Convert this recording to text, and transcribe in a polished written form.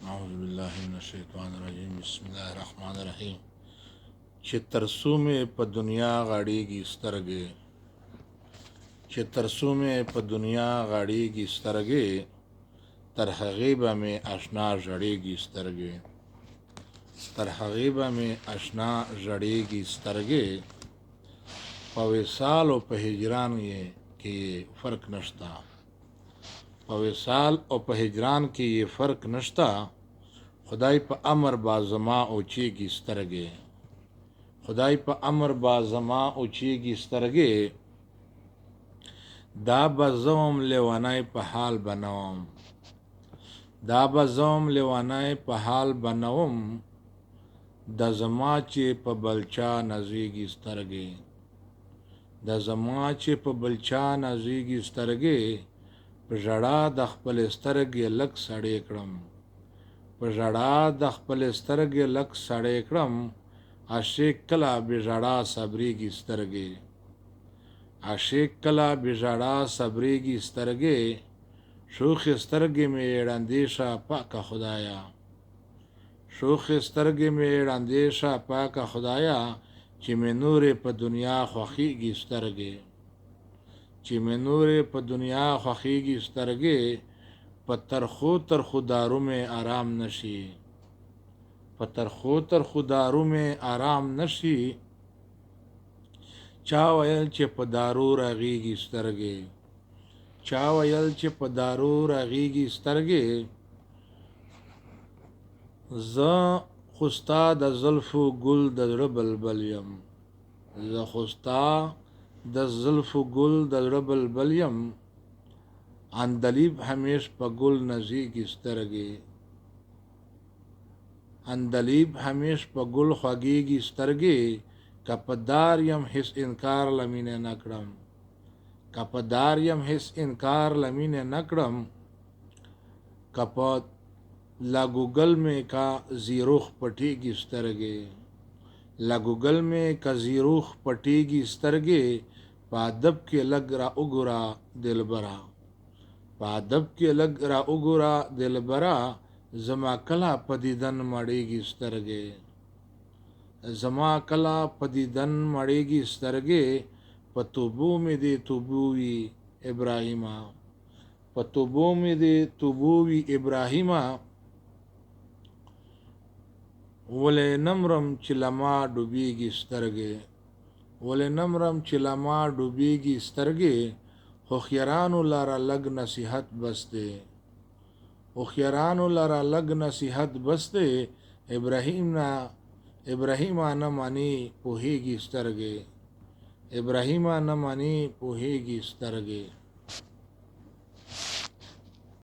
अऊज़ुबिल्लाहिमिनश्शैतानिर्रजीम बिस्मिल्लाहिर्रहमानिर्रहीम। چې ترڅو مې په دنیا غاړېږي سترګې، چې ترڅو مې په دنیا غاړېږي سترګې، تر هغې به مې اشنا ژړېږي سترګې، تر هغې به مې اشنا ژړېږي سترګې. په وصال او په هجران یې کې فرق نشته، په وصال او په هجران کې یې فرق نشته. خدای په امر با زما اوچېږي سترګې، خدای په امر با زما اوچېږي سترګې. دا به زوم لیونی په حال بنوم، دا به زوم لیونی په حال بنوم. د زما چې په بلچا نازېږي سترګې، د زما چې په بلچا نازېږي سترګې. په ژړا د خپلې سترګې لږ سړې کړم، په ژړا د خپلې سترګې لږ سړې کړم. عاشق کله بې ژړا صبرېږي سترګې، عاشق کله بې ژړا صبرېږي سترګې. شوخې سترګې مې ړندې شه پاکه خدایه، شوخې سترګې مې ړندې شه پاکه خدایه. چې مې نورې په دنیا خوښېږي سترګې، چې مې نورې په دنیا خوښېږي سترګې. په ترخو ترخو دارو مې آرام نشي، په ترخو ترخو دارو مې آرام نشي. چا ویل چې په دارو رغېږي سترګې، چا ویل چې په دارو رغېږي سترګې. زه خو ستا د زلفو ګل د زړه بلبل یم، زه خو ستا د زلفو ګل د زړه بلبل یم. عندلیب همیش په ګل نازېږي سترګې، عندلیب همیش په ګل خوږېږي سترګې. که په دار یم هېڅ انکار له مینې نه کړم، که په دار یم هېڅ انکار له مینې نه کړم. که په له ګوګل مې کا زیروخ پټېږي سترګې، له ګوګل مې که زیروخ پټېږي سترګې. په ادب کې لږ را وګوره دلبره، په ادب کې لږ را وګوره دلبره. زما کله په دیدن مړېږي سترګې، زما کله په دیدن مړېږي سترګې. په توبو مې دې توبو وي ابراهیمه، په توبو مې دې توبو وي ابراهیمه. ولې نه مرم چې له ما ډوبېږي سترګې، ولې نه مرم چې له ما ډوبېږي سترګې. هوښیارانو لره لږ نصیحت بس دی، هوښیارانو لره لږ نصیحت بس دی. ابراهیمه نه منې پوهېږي سترګې، ابراهیمه نه منې پوهېږي سترګې.